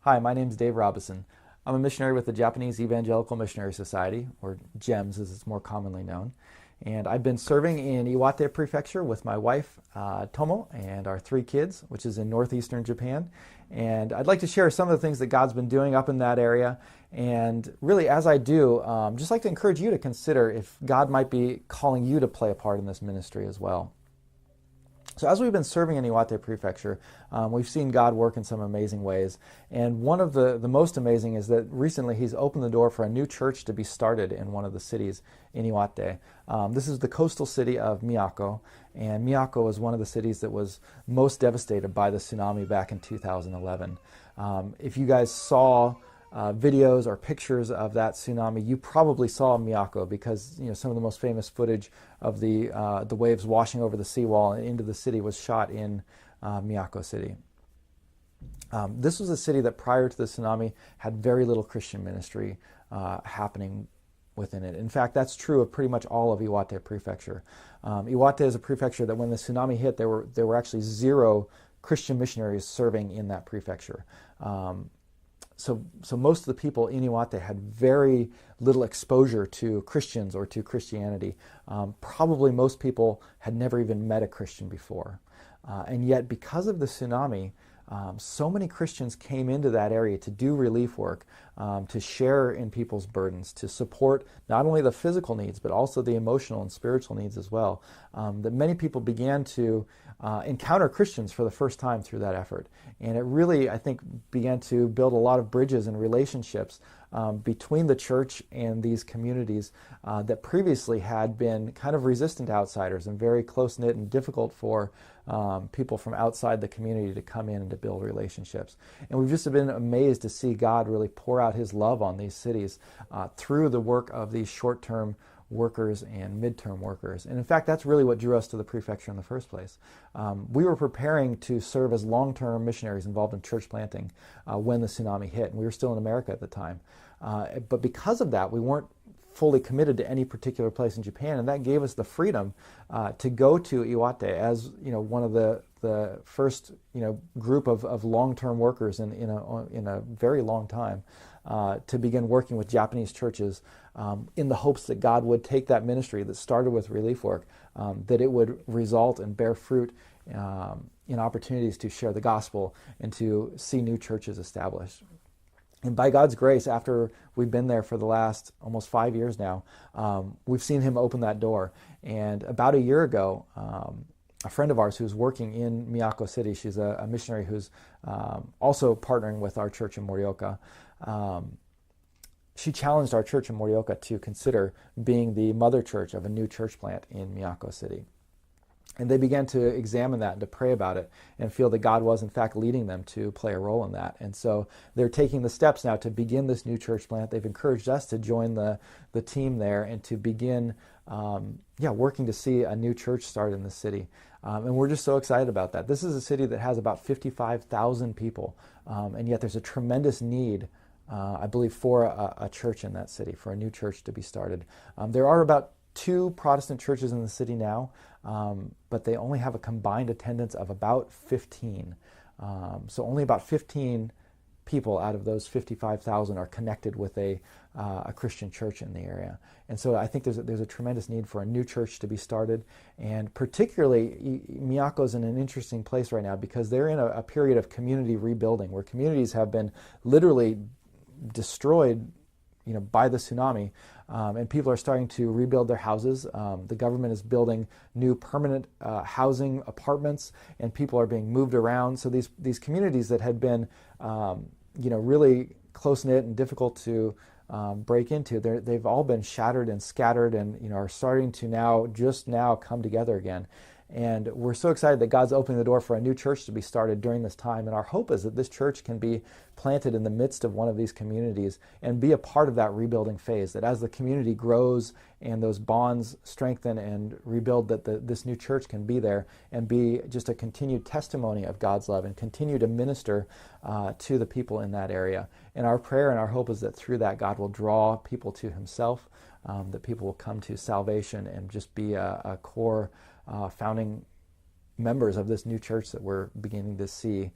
Hi, my name is Dave Robison. I'm a missionary with the Japanese Evangelical Missionary Society, or GEMS as it's more commonly known. And I've been serving in Iwate Prefecture with my wife, Tomo, and our 3 kids, which is in northeastern Japan. And I'd like to share some of the things that God's been doing up in that area. And really, as I do, just like to encourage you to consider if God might be calling you to play a part in this ministry as well. So as we've been serving in Iwate Prefecture, we've seen God work in some amazing ways. And one of the most amazing is that recently He's opened the door for a new church to be started in one of the cities in Iwate. This is the coastal city of Miyako. And Miyako was one of the cities that was most devastated by the tsunami back in 2011. If you guys saw videos or pictures of that tsunami, you probably saw Miyako because some of the most famous footage of the waves washing over the seawall and into the city was shot in Miyako City. This was a city that prior to the tsunami had very little Christian ministry happening within it. In fact, that's true of pretty much all of Iwate Prefecture. Iwate is a prefecture that when the tsunami hit, there were actually 0 Christian missionaries serving in that prefecture. So most of the people in Iwate had very little exposure to Christians or to Christianity. Probably most people had never even met a Christian before. And yet because of the tsunami, so many Christians came into that area to do relief work, to share in people's burdens, to support not only the physical needs, but also the emotional and spiritual needs as well. That many people began to encounter Christians for the first time through that effort. And it really, I think, began to build a lot of bridges and relationships between the church and these communities that previously had been kind of resistant to outsiders and very close-knit and difficult for people from outside the community to come in and to build relationships. And we've just been amazed to see God really pour out His love on these cities through the work of these short-term workers and midterm workers. And in fact, that's really what drew us to the prefecture in the first place. We were preparing to serve as long-term missionaries involved in church planting when the tsunami hit, and we were still in America at the time. But because of that, we weren't fully committed to any particular place in Japan, and that gave us the freedom to go to Iwate as one of the first group of long-term workers in a very long time to begin working with Japanese churches in the hopes that God would take that ministry that started with relief work, that it would result and bear fruit in opportunities to share the gospel and to see new churches established. And by God's grace, after we've been there for the last almost 5 years now, we've seen Him open that door. And about a year ago, a friend of ours who's working in Miyako City, she's a missionary who's also partnering with our church in Morioka, she challenged our church in Morioka to consider being the mother church of a new church plant in Miyako City. And they began to examine that and to pray about it and feel that God was in fact leading them to play a role in that. And so they're taking the steps now to begin this new church plant. They've encouraged us to join the team there and to begin working to see a new church start in the city. And we're just so excited about that. This is a city that has about 55,000 people, and yet there's a tremendous need, I believe, for a church in that city, for a new church to be started. There are about 2 Protestant churches in the city now, but they only have a combined attendance of about 15. So only about 15 people out of those 55,000 are connected with a Christian church in the area. And so I think there's a tremendous need for a new church to be started. And particularly, Miyako's in an interesting place right now because they're in a period of community rebuilding where communities have been literally destroyed by the tsunami, and people are starting to rebuild their houses. The government is building new permanent housing apartments, and people are being moved around. So these communities that had been, really close-knit and difficult to break into, they've all been shattered and scattered, and are starting to now come together again. And we're so excited that God's opening the door for a new church to be started during this time. And our hope is that this church can be planted in the midst of one of these communities and be a part of that rebuilding phase, that as the community grows and those bonds strengthen and rebuild, that this new church can be there and be just a continued testimony of God's love and continue to minister to the people in that area. And our prayer and our hope is that through that, God will draw people to Himself, that people will come to salvation and just be a core founding members of this new church that we're beginning to see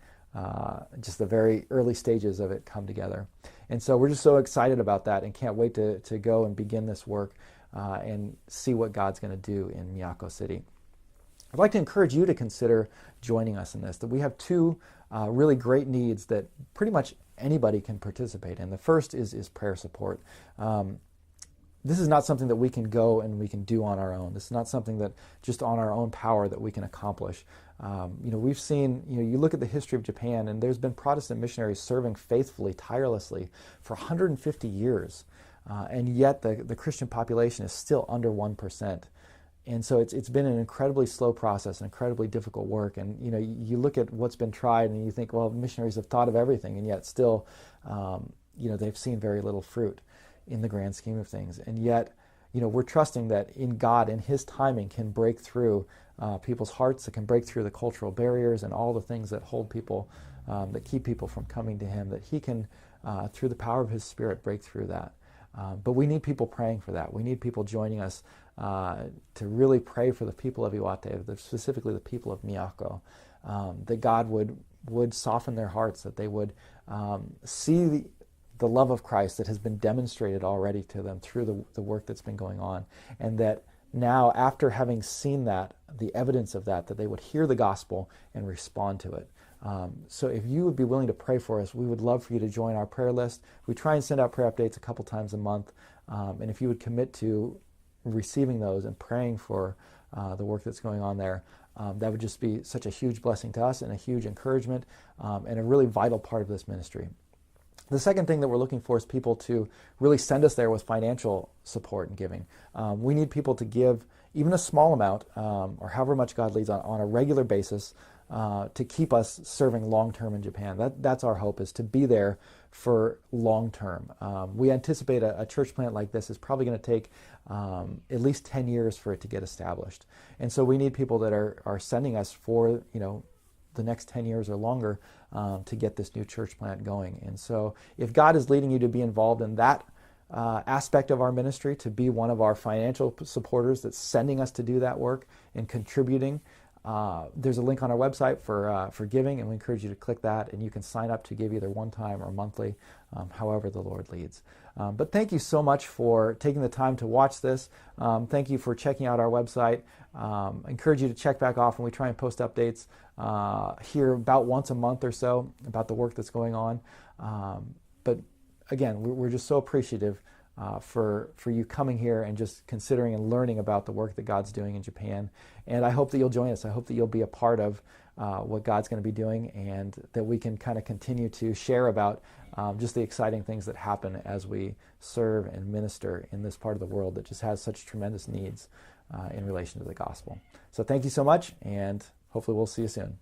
just the very early stages of it come together. And so we're just so excited about that and can't wait to go and begin this work and see what God's going to do in Miyako City. I'd like to encourage you to consider joining us in this, that we have two really great needs that pretty much anybody can participate in. The first is prayer support. This is not something that we can go and we can do on our own. This is not something that just on our own power that we can accomplish. We've seen, you look at the history of Japan, and there's been Protestant missionaries serving faithfully, tirelessly for 150 years. And yet the Christian population is still under 1%. And so it's been an incredibly slow process, an incredibly difficult work. And you look at what's been tried and you think, well, missionaries have thought of everything, and yet still, they've seen very little fruit in the grand scheme of things. And yet, we're trusting that in God, in His timing, can break through people's hearts, that can break through the cultural barriers and all the things that hold people, that keep people from coming to Him, that He can, through the power of His Spirit, break through that. But we need people praying for that. We need people joining us to really pray for the people of Iwate, specifically the people of Miyako, that God would soften their hearts, that they would see the love of Christ that has been demonstrated already to them through the work that's been going on, and that now, after having seen that, the evidence of that they would hear the gospel and respond to it. So if you would be willing to pray for us, we would love for you to join our prayer list. We try and send out prayer updates a couple times a month, and if you would commit to receiving those and praying for the work that's going on there, that would just be such a huge blessing to us and a huge encouragement and a really vital part of this ministry. The second thing that we're looking for is people to really send us there with financial support and giving. We need people to give even a small amount, or however much God leads, on a regular basis to keep us serving long-term in Japan. That's our hope, is to be there for long-term. We anticipate a church plant like this is probably going to take at least 10 years for it to get established. And so we need people that are sending us for, the next 10 years or longer to get this new church plant going. And so if God is leading you to be involved in that aspect of our ministry, to be one of our financial supporters that's sending us to do that work and contributing, there's a link on our website for giving, and we encourage you to click that, and you can sign up to give either one time or monthly, however the Lord leads. But thank you so much for taking the time to watch this. Thank you for checking out our website. I encourage you to check back often. We try and post updates here about once a month or so about the work that's going on. But again, we're just so appreciative for you coming here and just considering and learning about the work that God's doing in Japan. And I hope that you'll join us. I hope that you'll be a part of what God's going to be doing, and that we can kind of continue to share about just the exciting things that happen as we serve and minister in this part of the world that just has such tremendous needs in relation to the gospel. So thank you so much, and hopefully we'll see you soon.